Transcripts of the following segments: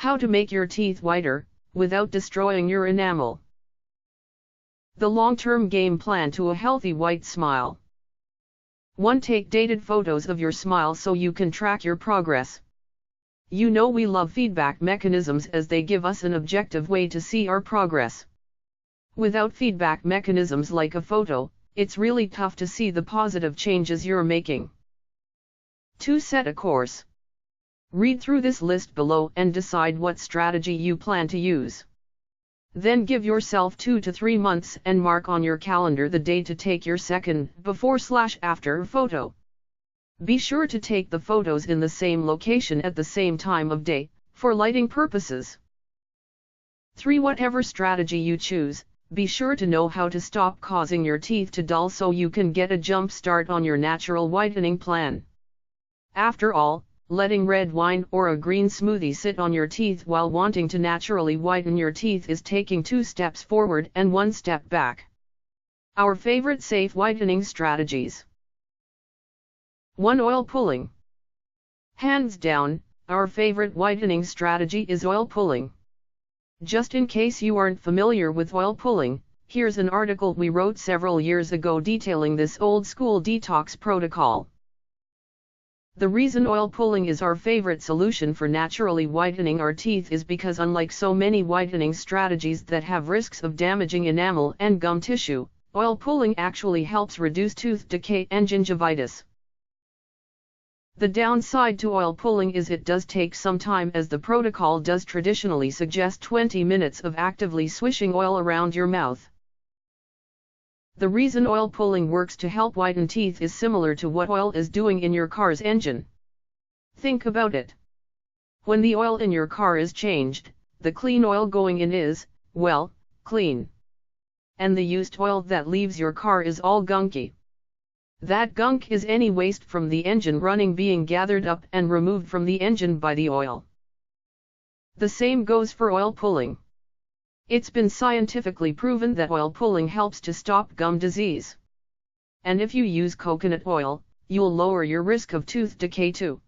How to make your teeth whiter, without destroying your enamel. The long-term game plan to a healthy white smile. 1. Take dated photos of your smile so you can track your progress. You know we love feedback mechanisms as they give us an objective way to see our progress. Without feedback mechanisms like a photo, it's really tough to see the positive changes you're making. 2. Set a course. Read through this list below and decide what strategy you plan to use. Then give yourself 2 to 3 months and mark on your calendar the day to take your second before/after photo. Be sure to take the photos in the same location at the same time of day, for lighting purposes. 3. Whatever strategy you choose, be sure to know how to stop causing your teeth to dull so you can get a jump start on your natural whitening plan. After all, letting red wine or a green smoothie sit on your teeth while wanting to naturally whiten your teeth is taking 2 steps forward and 1 step back. Our favorite safe whitening strategies. 1. Oil pulling. Hands down, our favorite whitening strategy is oil pulling. Just in case you aren't familiar with oil pulling, here's an article we wrote several years ago detailing this old-school detox protocol. The reason oil pulling is our favorite solution for naturally whitening our teeth is because unlike so many whitening strategies that have risks of damaging enamel and gum tissue, oil pulling actually helps reduce tooth decay and gingivitis. The downside to oil pulling is it does take some time, as the protocol does traditionally suggest 20 minutes of actively swishing oil around your mouth. The reason oil pulling works to help whiten teeth is similar to what oil is doing in your car's engine. Think about it. When the oil in your car is changed, the clean oil going in is, well, clean. And the used oil that leaves your car is all gunky. That gunk is any waste from the engine running being gathered up and removed from the engine by the oil. The same goes for oil pulling. It's been scientifically proven that oil pulling helps to stop gum disease. And if you use coconut oil, you'll lower your risk of tooth decay too.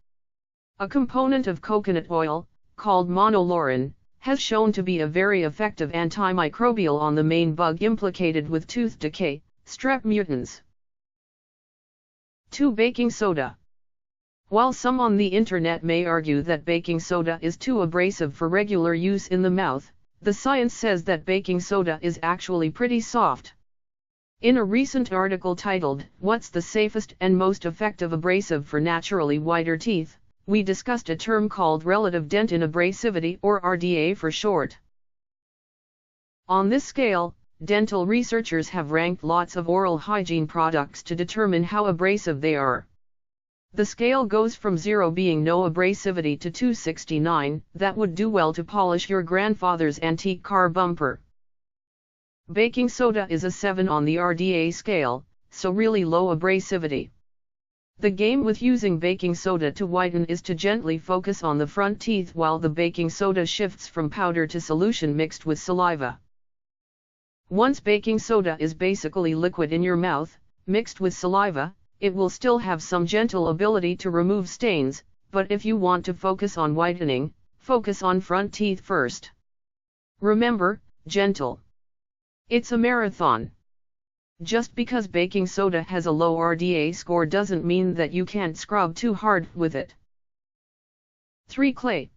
A component of coconut oil, called monolaurin, has shown to be a very effective antimicrobial on the main bug implicated with tooth decay, Strep mutans. 2. Baking soda. While some on the internet may argue that baking soda is too abrasive for regular use in the mouth, the science says that baking soda is actually pretty soft. In a recent article titled, "What's the safest and most effective abrasive for naturally whiter teeth?" we discussed a term called relative dentin abrasivity, or RDA for short. On this scale, dental researchers have ranked lots of oral hygiene products to determine how abrasive they are. The scale goes from 0 being no abrasivity to 269, that would do well to polish your grandfather's antique car bumper. Baking soda is a 7 on the RDA scale, so really low abrasivity. The game with using baking soda to whiten is to gently focus on the front teeth while the baking soda shifts from powder to solution mixed with saliva. Once baking soda is basically liquid in your mouth, mixed with saliva, it will still have some gentle ability to remove stains, but if you want to focus on whitening, focus on front teeth first. Remember, gentle. It's a marathon. Just because baking soda has a low RDA score doesn't mean that you can't scrub too hard with it. 3. Clay.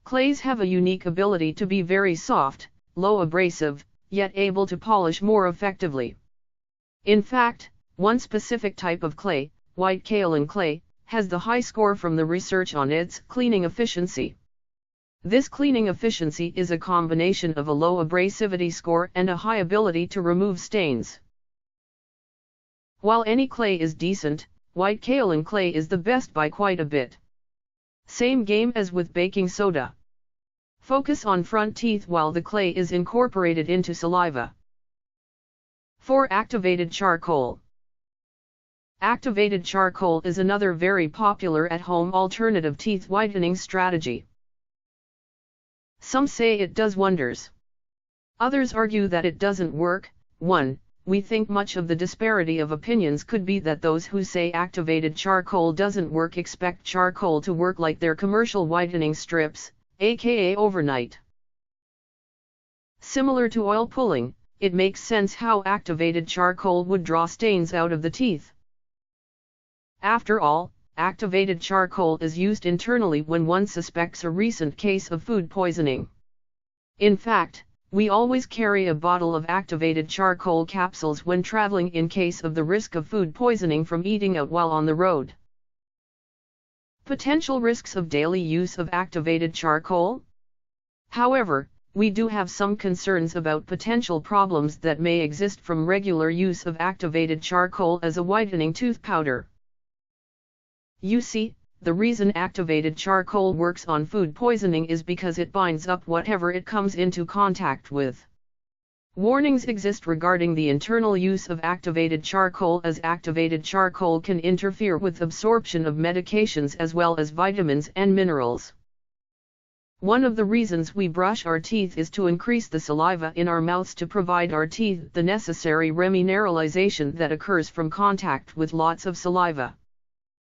Clays have a unique ability to be very soft, low abrasive, yet able to polish more effectively. In fact, one specific type of clay, white kaolin clay, has the high score from the research on its cleaning efficiency. This cleaning efficiency is a combination of a low abrasivity score and a high ability to remove stains. While any clay is decent, white kaolin clay is the best by quite a bit. Same game as with baking soda. Focus on front teeth while the clay is incorporated into saliva. 4. Activated charcoal. Activated charcoal is another very popular at-home alternative teeth whitening strategy. Some say it does wonders. Others argue that it doesn't work. 1. We think much of the disparity of opinions could be that those who say activated charcoal doesn't work expect charcoal to work like their commercial whitening strips, aka overnight. Similar to oil pulling, it makes sense how activated charcoal would draw stains out of the teeth. After all, activated charcoal is used internally when one suspects a recent case of food poisoning. In fact, we always carry a bottle of activated charcoal capsules when traveling in case of the risk of food poisoning from eating out while on the road. Potential risks of daily use of activated charcoal? However, we do have some concerns about potential problems that may exist from regular use of activated charcoal as a whitening tooth powder. You see, the reason activated charcoal works on food poisoning is because it binds up whatever it comes into contact with. Warnings exist regarding the internal use of activated charcoal, as activated charcoal can interfere with absorption of medications as well as vitamins and minerals. One of the reasons we brush our teeth is to increase the saliva in our mouths to provide our teeth the necessary remineralization that occurs from contact with lots of saliva.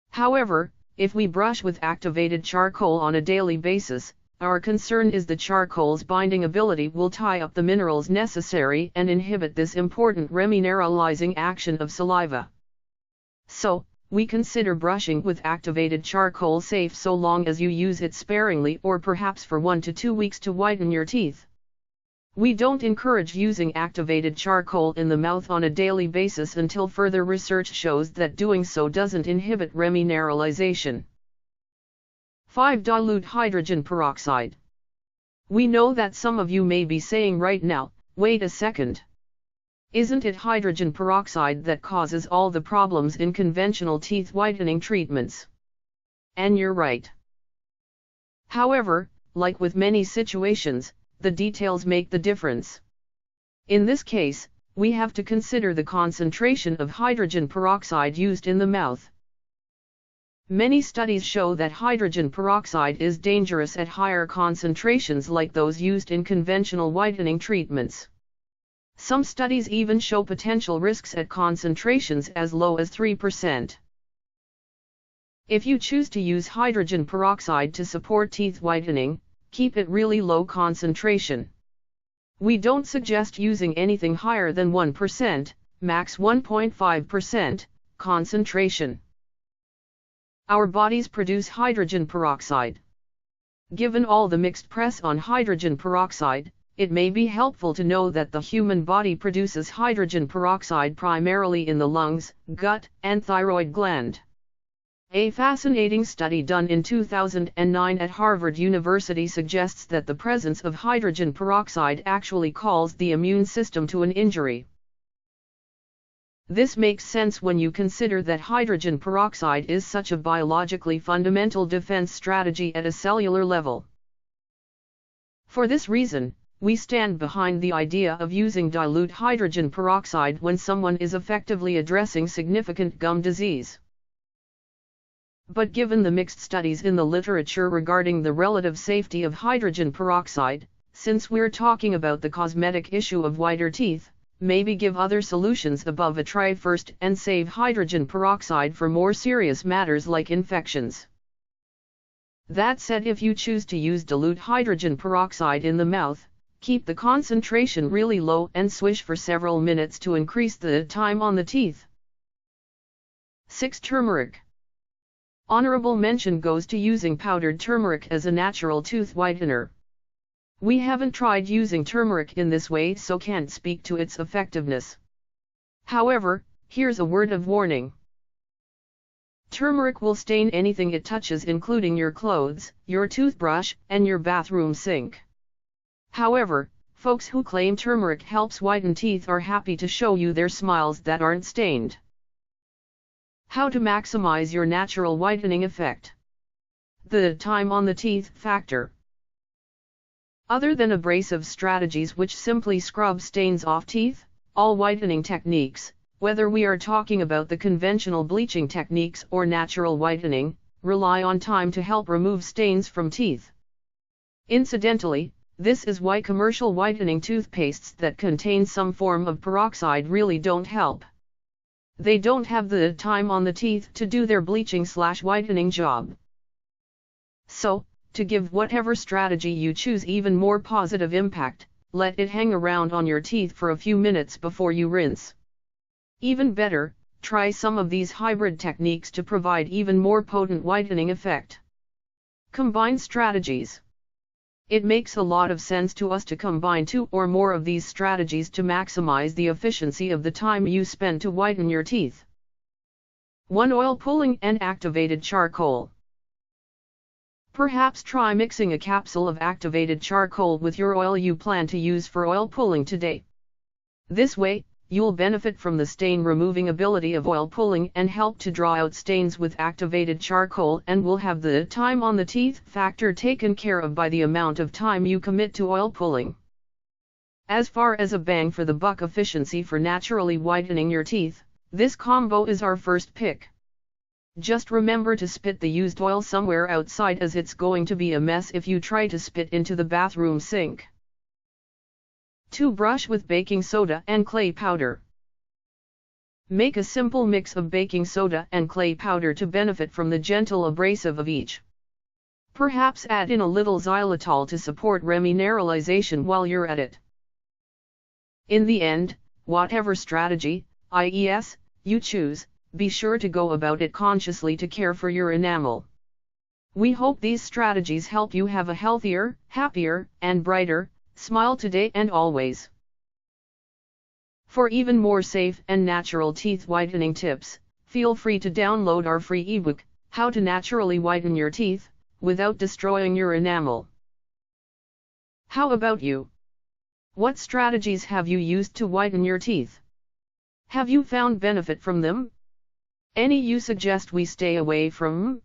However, if we brush with activated charcoal on a daily basis, our concern is the charcoal's binding ability will tie up the minerals necessary and inhibit this important remineralizing action of saliva. So, we consider brushing with activated charcoal safe so long as you use it sparingly or perhaps for 1 to 2 weeks to whiten your teeth. We don't encourage using activated charcoal in the mouth on a daily basis until further research shows that doing so doesn't inhibit remineralization. 5. Dilute hydrogen peroxide. We know that some of you may be saying right now, wait a second. Isn't it hydrogen peroxide that causes all the problems in conventional teeth whitening treatments? And you're right. However, like with many situations, the details make the difference. In this case, we have to consider the concentration of hydrogen peroxide used in the mouth. Many studies show that hydrogen peroxide is dangerous at higher concentrations like those used in conventional whitening treatments. Some studies even show potential risks at concentrations as low as 3%. If you choose to use hydrogen peroxide to support teeth whitening, keep it really low concentration. We don't suggest using anything higher than 1%, max 1.5%, concentration. Our bodies produce hydrogen peroxide. Given all the mixed press on hydrogen peroxide, it may be helpful to know that the human body produces hydrogen peroxide primarily in the lungs, gut, and thyroid gland. A fascinating study done in 2009 at Harvard University suggests that the presence of hydrogen peroxide actually calls the immune system to an injury. This makes sense when you consider that hydrogen peroxide is such a biologically fundamental defense strategy at a cellular level. For this reason, we stand behind the idea of using dilute hydrogen peroxide when someone is effectively addressing significant gum disease. But given the mixed studies in the literature regarding the relative safety of hydrogen peroxide, since we're talking about the cosmetic issue of whiter teeth, maybe give other solutions above a try first and save hydrogen peroxide for more serious matters like infections. That said, if you choose to use dilute hydrogen peroxide in the mouth, keep the concentration really low and swish for several minutes to increase the time on the teeth. 6. Turmeric. Honorable mention goes to using powdered turmeric as a natural tooth whitener. We haven't tried using turmeric in this way, so can't speak to its effectiveness. However, here's a word of warning. Turmeric will stain anything it touches, including your clothes, your toothbrush, and your bathroom sink. However, folks who claim turmeric helps whiten teeth are happy to show you their smiles that aren't stained. How to maximize your natural whitening effect. The time on the teeth factor. Other than abrasive strategies which simply scrub stains off teeth, all whitening techniques, whether we are talking about the conventional bleaching techniques or natural whitening, rely on time to help remove stains from teeth. Incidentally, this is why commercial whitening toothpastes that contain some form of peroxide really don't help. They don't have the time on the teeth to do their bleaching/whitening job. So, To give whatever strategy you choose even more positive impact, let it hang around on your teeth for a few minutes before you rinse. Even better, try some of these hybrid techniques to provide even more potent whitening effect. Combine strategies. It makes a lot of sense to us to combine 2 or more of these strategies to maximize the efficiency of the time you spend to whiten your teeth. 1. Oil pulling and activated charcoal. Perhaps try mixing a capsule of activated charcoal with your oil you plan to use for oil pulling today. This way, you'll benefit from the stain removing ability of oil pulling and help to draw out stains with activated charcoal, and will have the time on the teeth factor taken care of by the amount of time you commit to oil pulling. As far as a bang for the buck efficiency for naturally whitening your teeth, this combo is our first pick. Just remember to spit the used oil somewhere outside, as it's going to be a mess if you try to spit into the bathroom sink. 2. Brush with baking soda and clay powder. Make a simple mix of baking soda and clay powder to benefit from the gentle abrasive of each. Perhaps add in a little xylitol to support remineralization while you're at it. In the end, whatever strategy, IES, you choose, be sure to go about it consciously to care for your enamel. We hope these strategies help you have a healthier, happier, and brighter smile today and always. For even more safe and natural teeth whitening tips, feel free to download our free ebook, How to Naturally Whiten Your Teeth Without Destroying Your Enamel. How about you? What strategies have you used to whiten your teeth? Have you found benefit from them? Any you suggest we stay away from?